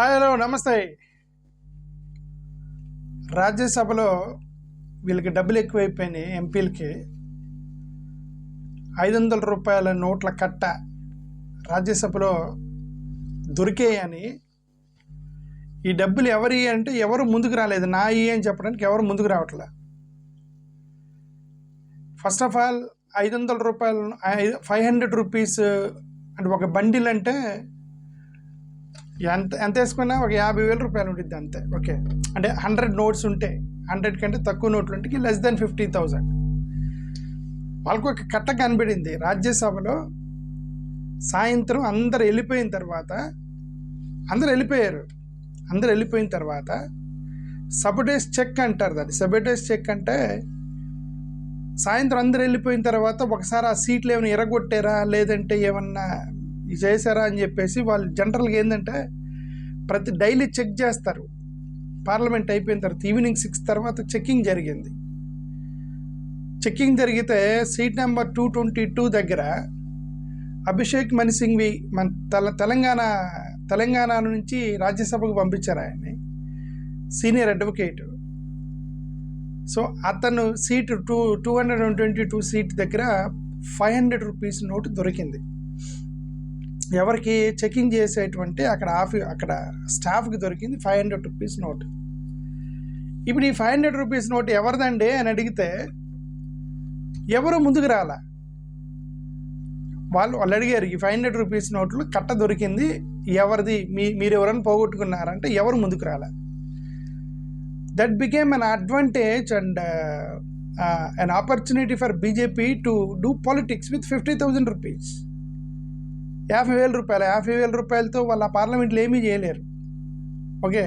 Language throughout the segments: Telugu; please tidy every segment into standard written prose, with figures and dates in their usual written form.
హాయ్, హలో, నమస్తే. రాజ్యసభలో వీళ్ళకి డబ్బులు ఎక్కువైపోయినాయి. ఎంపీలకి 500 రూపాయల నోట్ల కట్ట రాజ్యసభలో దొరికేయని, ఈ డబ్బులు ఎవరి అంటే ఎవరు ముందుకు రాలేదు. నాయి అని చెప్పడానికి ఎవరు ముందుకు రావట్లే. ఫస్ట్ ఆఫ్ ఆల్ 500 రూపాయలు 500 రూపీస్ అంటే ఒక బండిల్ అంటే ఎంత వేసుకున్నా ఒక 50,000 రూపాయలు ఉంటుంది అంతే. ఓకే, అంటే 100 నోట్స్ ఉంటే 100 కంటే తక్కువ నోట్లు ఉంటే లెస్ దెన్ 50,000. వాళ్ళకు ఒక కట్ట కనబడింది రాజ్యసభలో. సాయంత్రం అందరు వెళ్ళిపోయిన తర్వాత అందరు వెళ్ళిపోయిన తర్వాత సబటేజ్ చెక్ అంటారు దాన్ని. సబటేజ్ చెక్ అంటే సాయంత్రం అందరు వెళ్ళిపోయిన తర్వాత ఒకసారి ఆ సీట్లు ఏమైనా ఎరగొట్టారా లేదంటే ఏమన్నా చేశారా అని చెప్పేసి వాళ్ళు జనరల్గా ఏంటంటే డైలీ చెక్ చేస్తారు. పార్లమెంట్ అయిపోయిన తర్వాత ఈవినింగ్ 6 తర్వాత చెక్కింగ్ జరిగింది. చెక్కింగ్ జరిగితే సీట్ నెంబర్ 222 దగ్గర అభిషేక్ మను సింఘ్వి మన తెలంగాణ నుంచి రాజ్యసభకు పంపించారు ఆయన్ని, సీనియర్ అడ్వకేటు. సో అతను సీటు 222 సీట్ దగ్గర 500 రూపీస్ నోటు దొరికింది. ఎవరికి చెకింగ్ చేసేటువంటి అక్కడ స్టాఫ్కి దొరికింది 500 రూపీస్ నోటు. ఇప్పుడు ఈ 500 రూపీస్ నోటు ఎవరిదండి అని అడిగితే ఎవరు ముందుకు రాలా. వాళ్ళు అడిగారు, ఈ 500 రూపీస్ నోట్లు కట్ట దొరికింది ఎవరిది, మీరు ఎవరైనా పోగొట్టుకున్నారంటే ఎవరు ముందుకు రాలా. That became an advantage and an opportunity for BJP to do politics with 50,000 rupees. 50,000 రూపాయలతో వాళ్ళ పార్లమెంట్లో ఏమీ చేయలేరు. ఓకే,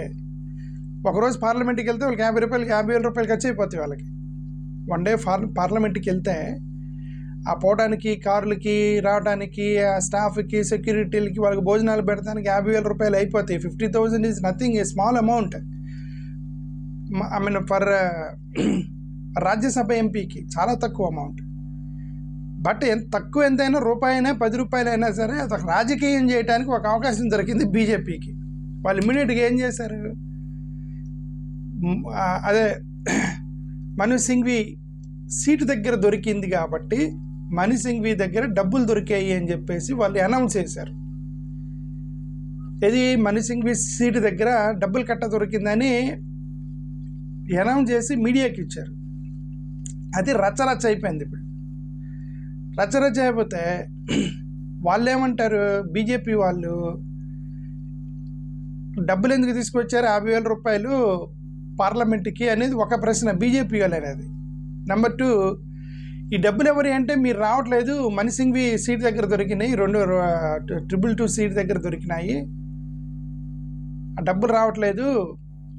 ఒకరోజు పార్లమెంట్కి వెళ్తే వాళ్ళకి 50,000 రూపాయలు ఖర్చు అయిపోతాయి. వాళ్ళకి వన్ డే పార్లమెంట్కి వెళ్తే ఆ పోవడానికి, కార్లకి రావడానికి, ఆ స్టాఫ్కి, సెక్యూరిటీలకి, వాళ్ళకి భోజనాలు పెడతానికి 50,000 రూపాయలు అయిపోతాయి. 50,000 is nothing, a small amount. I mean for Rajya Sabha ఎంపీకి చాలా తక్కువ అమౌంట్. బట్ ఎంతైనా రూపాయి అయినా 10 రూపాయలు అయినా సరే అది రాజకీయం చేయడానికి ఒక అవకాశం దొరికింది బీజేపీకి. వాళ్ళు ఇమ్మీడియట్గా ఏం చేశారు, అదే మను సింఘ్వి సీటు దగ్గర దొరికింది కాబట్టి మను సింఘ్వి దగ్గర డబ్బులు దొరికాయి అని చెప్పేసి వాళ్ళు అనౌన్స్ చేశారు. ఇది మను సింఘ్వి సీటు దగ్గర డబ్బులు కట్ట దొరికిందని అనౌన్స్ చేసి మీడియాకి ఇచ్చారు. అది రచ్చరచ్చ అయిపోయింది. ఇప్పుడు రచ్చరచ్చ అయిపోతే వాళ్ళు ఏమంటారు, బీజేపీ వాళ్ళు డబ్బులు ఎందుకు తీసుకొచ్చారు 50,000 రూపాయలు పార్లమెంట్కి అనేది ఒక ప్రశ్న బీజేపీ వాళ్ళు అనేది. నెంబర్ 2, ఈ డబ్బులు ఎవరి అంటే మీరు రావట్లేదు, మను సింఘ్వి సీట్ దగ్గర దొరికినాయి, 222 సీట్ దగ్గర దొరికినాయి, ఆ డబ్బులు రావట్లేదు.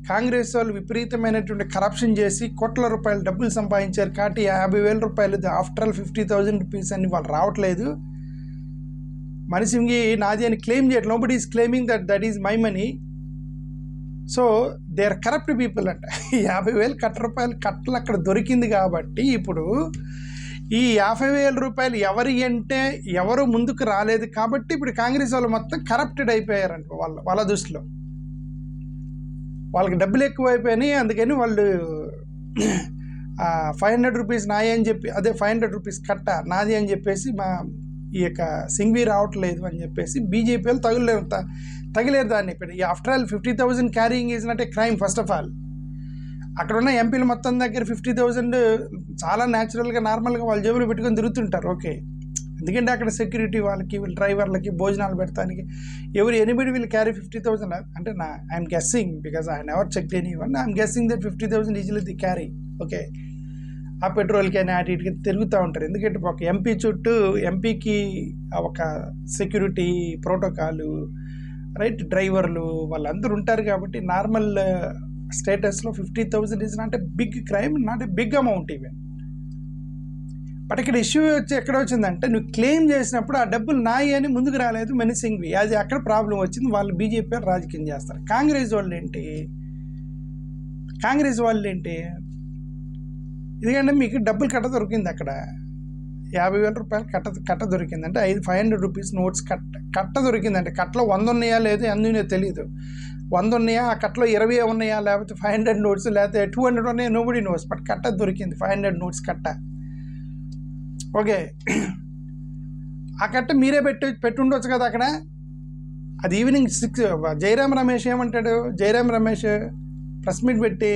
కాంగ్రెస్ వాళ్ళు విపరీతమైనటువంటి కరప్షన్ చేసి కోట్ల రూపాయలు డబ్బులు సంపాదించారు కాబట్టి 50,000 రూపాయలు ఆఫ్టర్ ఆల్ 50,000 రూపీస్ అని వాళ్ళు రావట్లేదు. మను సింఘ్వి నాది అని క్లెయిమ్ చేయట్లేదు. Nobody is claiming that is my money. So they are corrupt people అంట. 50,000 రూపాయలు కట్టలు అక్కడ దొరికింది కాబట్టి ఇప్పుడు ఈ 50,000 రూపాయలు ఎవరి అంటే ఎవరు ముందుకు రాలేదు కాబట్టి ఇప్పుడు కాంగ్రెస్ వాళ్ళు మొత్తం కరప్టెడ్ అయిపోయారంట. వాళ్ళ దృష్టిలో వాళ్ళకి డబ్బులు ఎక్కువ అయిపోయినాయి. అందుకని వాళ్ళు 500 రూపీస్ నాయి అని చెప్పి, అదే 500 రూపీస్ కట్ట నాది అని చెప్పేసి ఈ యొక్క సింఘ్వి రావట్లేదు అని చెప్పేసి బీజేపీ వాళ్ళు తగిలేరు దాన్ని. ఇప్పుడు after all 50,000 carrying is not a crime. First of all అక్కడ ఉన్న ఎంపీలు మొత్తం దగ్గర 50,000 చాలా న్యాచురల్గా నార్మల్గా వాళ్ళ జేబులు పెట్టుకొని తిరుగుతుంటారు. ఓకే, ఎందుకంటే అక్కడ సెక్యూరిటీ వాళ్ళకి, వీళ్ళ డ్రైవర్లకి భోజనాలు పెడతానికి ఎనీబడి విల్ క్యారీ 50,000 అంటే I'm guessing because I never checked anyone. I'm guessing that 50,000 easily the carry. Okay, ఆ పెట్రోల్కి అని అటు ఇటుకి తిరుగుతూ ఉంటారు. ఎందుకంటే ఒక ఎంపీ చుట్టూ ఎంపీకి ఒక సెక్యూరిటీ ప్రోటోకాలు, రైట్, డ్రైవర్లు వాళ్ళందరూ ఉంటారు కాబట్టి నార్మల్ స్టేటస్లో 50,000 is not a big crime, not a big amount even. But ఇక్కడ ఇష్యూ ఎక్కడ వచ్చిందంటే నువ్వు క్లెయిమ్ చేసినప్పుడు ఆ డబ్బులు నాయి అని ముందుకు రాలేదు మను సింఘ్వి. అది అక్కడ ప్రాబ్లం వచ్చింది. వాళ్ళు బీజేపీ రాజకీయం చేస్తారు. కాంగ్రెస్ వాళ్ళు ఏంటి, ఎందుకంటే మీకు డబ్బులు కట్ట దొరికింది అక్కడ, 50,000 కట్ట దొరికింది. అంటే 500 రూపీస్ నోట్స్ కట్ట దొరికిందంటే కట్టలో 100 ఉన్నాయా లేదు ఎన్ని ఉన్నాయో తెలియదు. 100 ఉన్నాయా, ఆ కట్టలో 20 ఉన్నాయా, లేకపోతే 500 నోట్స్, లేకపోతే 200 ఉన్నాయా, నోబడి నోట్స్. బట్ కట్ట దొరికింది, 500 నోట్స్ కట్ట. ఓకే, ఆ కట్ట మీరే పెట్టుండొచ్చు కదా అక్కడ. అది ఈవినింగ్ 6 జయరాం రమేష్ ఏమంటాడు, జయరాం రమేష్ ప్రెస్ మీట్ పెట్టి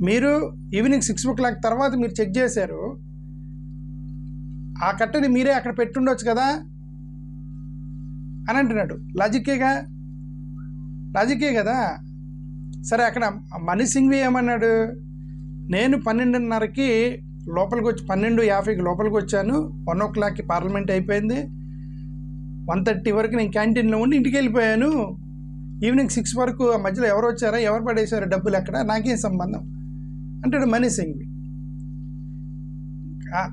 మీరు ఈవినింగ్ 6 o'clock తర్వాత మీరు చెక్ చేశారు, ఆ కట్టని మీరే అక్కడ పెట్టుండొచ్చు కదా అని అంటున్నాడు. లాజికే కదా. సరే, అక్కడ మనీష్ సింఘ్వి ఏమన్నాడు, నేను 12:30కి లోపలికి వచ్చి 12:50కి లోపలికి వచ్చాను, 1 o'clockకి పార్లమెంట్ అయిపోయింది, 1:30 వరకు నేను క్యాంటీన్లో ఉండి ఇంటికి వెళ్ళిపోయాను, ఈవినింగ్ 6 వరకు ఆ మధ్యలో ఎవరు వచ్చారా, ఎవరు పడేశారు డబ్బులు ఎక్కడ, నాకేం సంబంధం అంటాడు మనీష్ సింఘ్వి.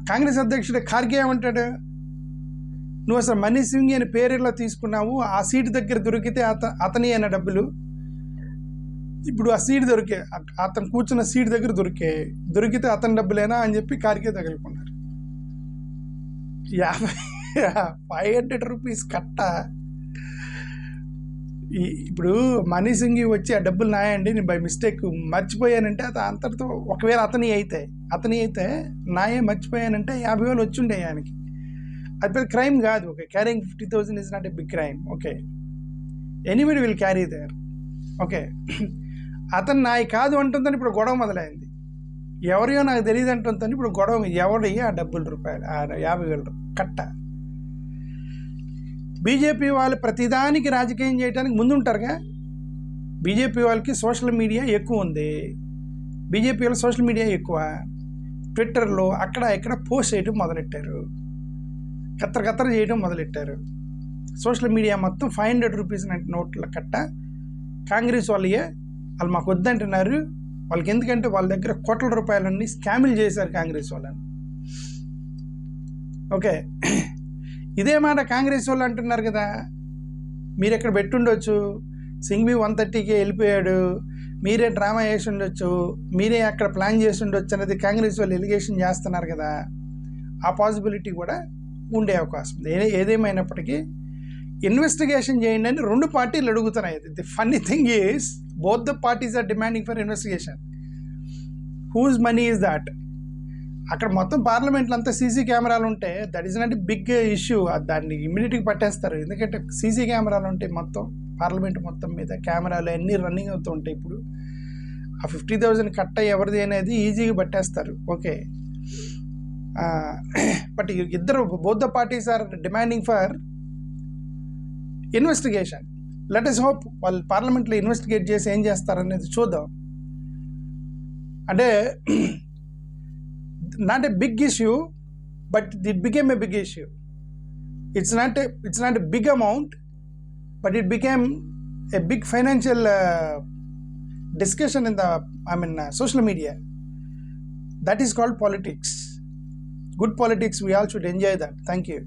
కాంగ్రెస్ అధ్యక్షుడు ఖార్గే ఏమంటాడు, నువ్వు అసలు మనీష్ సింఘ్వి అని పేరు ఇలా తీసుకున్నావు, ఆ సీటు దగ్గర దొరికితే అతని అయిన డబ్బులు, ఇప్పుడు ఆ సీటు అతను కూర్చున్న సీటు దగ్గర దొరికితే అతని డబ్బులేనా అని చెప్పి ఖార్గే తగులుకున్నారు. 500 రూపీస్ కట్ట. ఇప్పుడు మనీష్ సింఘ్వి వచ్చి ఆ డబ్బులు నాయండి, నేను బై మిస్టేక్ మర్చిపోయానంటే అంతటితో, ఒకవేళ అతని అయితే నాయే మర్చిపోయానంటే 50,000 వచ్చి ఉండే ఆయనకి. అది పెద్ద క్రైమ్ కాదు. Okay, carrying 50,000 is not a big crime. Okay, anybody will carry there. Okay, అతను నాయి కాదు అంటుందని ఇప్పుడు గొడవ మొదలైంది. ఎవరియో నాకు తెలియదు అంటుందని ఇప్పుడు గొడవ, ఎవడయ్యి ఆ రూపాయలు 50,000 కట్ట. బీజేపీ వాళ్ళు ప్రతిదానికి రాజకీయం చేయడానికి ముందుంటారుగా. బీజేపీ వాళ్ళకి సోషల్ మీడియా ఎక్కువ ఉంది, బీజేపీ వాళ్ళు సోషల్ మీడియా ఎక్కువ. ట్విట్టర్లో అక్కడ ఇక్కడ పోస్ట్ చేయడం మొదలెట్టారు, కత్తర చేయడం మొదలెట్టారు. సోషల్ మీడియా మొత్తం 500 రూపీస్ నోట్ల కట్ట. కాంగ్రెస్ వాళ్ళు మాకు వద్దంటున్నారు, వాళ్ళకి ఎందుకంటే వాళ్ళ దగ్గర కోట్ల రూపాయలన్నీ స్కాములు చేశారు కాంగ్రెస్ వాళ్ళని. ఓకే, ఇదే మాట కాంగ్రెస్ వాళ్ళు అంటున్నారు కదా, మీరు ఎక్కడ పెట్టుండొచ్చు, సింఘ్వి 1:30కి వెళ్ళిపోయాడు, మీరే డ్రామా వేసి ఉండొచ్చు, మీరే అక్కడ ప్లాన్ చేసి ఉండొచ్చు అనేది కాంగ్రెస్ వాళ్ళు ఎలిగేషన్ చేస్తున్నారు కదా. ఆ పాసిబిలిటీ కూడా ఉండే అవకాశం ఉంది. ఏదేమైనప్పటికీ ఇన్వెస్టిగేషన్ చేయండి అని 2 పార్టీలు అడుగుతున్నాయి. The funny thing is both the parties are demanding for investigation. Whose money is that? అక్కడ మొత్తం పార్లమెంట్లో అంతా సీసీ కెమెరాలు ఉంటే that is not big issue, దాన్ని ఇమ్మీడియట్గా పట్టేస్తారు. ఎందుకంటే సీసీ కెమెరాలు ఉంటాయి మొత్తం పార్లమెంట్ మొత్తం మీద, కెమెరాలు అన్నీ రన్నింగ్ అవుతూ ఉంటాయి. ఇప్పుడు ఆ 50,000 కట్ట ఎవరిది అనేది ఈజీగా పట్టేస్తారు. ఓకే, బట్ ఇద్దరు both the parties are demanding for investigation. Let us hope వాళ్ళు పార్లమెంట్లో ఇన్వెస్టిగేట్ చేసి ఏం చేస్తారనేది చూద్దాం. అంటే not a big issue, but it became a big issue. It's not a big amount, but it became a big financial discussion in the social media. That is called politics. Good politics, we all should enjoy that. Thank you.